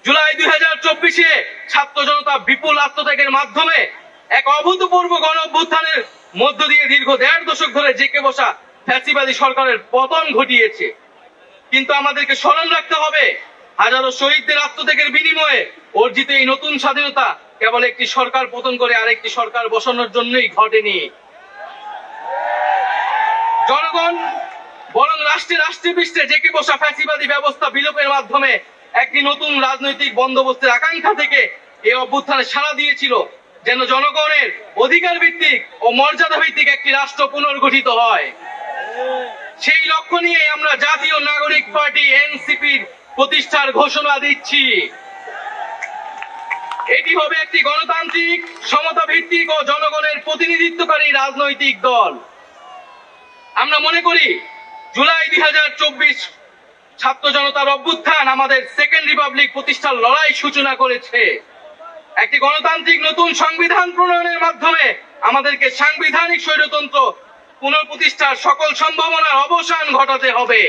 জুলাই 2024-এ ছাত্র জনতা বিপুল আত্মত্যাগের মাধ্যমে এক অভূতপূর্ব গণ অভ্যুত্থানের মধ্য দিয়ে দীর্ঘ 1.5 দশক ধরে জেঁকে বসা ফ্যাসিবাদী সরকারের পতন ঘটিয়েছে। কিন্তু আমাদেরকে স্মরণ রাখতে হবে, হাজারো শহীদদের আত্মত্যাগের বিনিময়ে অর্জিত এই নতুন স্বাধীনতা কেবল একটি সরকার পতন করে আরেকটি সরকার বসানোর জন্যই ঘটেনি। জনগণ বরং রাষ্ট্রে পৃষ্ঠে জেঁকে বসা ফ্যাসিবাদী ব্যবস্থা বিলোপের মাধ্যমে একটি নতুন রাজনৈতিক বন্দোবস্তের আকাঙ্ক্ষা থেকে এই অভ্যুত্থানে সাড়া দিয়েছিল, যেন জনগণের অধিকার ভিত্তিক ও মর্যাদা ভিত্তিক একটি রাষ্ট্র পুনর্গঠিত হয়। সেই লক্ষ্য নিয়ে আমরা জাতীয় নাগরিক পার্টি এনসিপির প্রতিষ্ঠার ঘোষণা দিচ্ছি। এটি হবে একটি গণতান্ত্রিক, সমতা ভিত্তিক ও জনগণের প্রতিনিধিত্বকারী রাজনৈতিক দল। আমরা মনে করি জুলাই 2024 ছাত্র জনতার অভ্যুত্থান আমাদের সেকেন্ড রিপাবলিক প্রতিষ্ঠার লড়াই সূচনা করেছে। একটি গণতান্ত্রিক নতুন সংবিধান প্রণয়নের মাধ্যমে আমাদেরকে সাংবিধানিক স্বৈরতন্ত্র পুনঃপ্রতিষ্ঠার সকল সম্ভাবনার অবসান ঘটাতে হবে।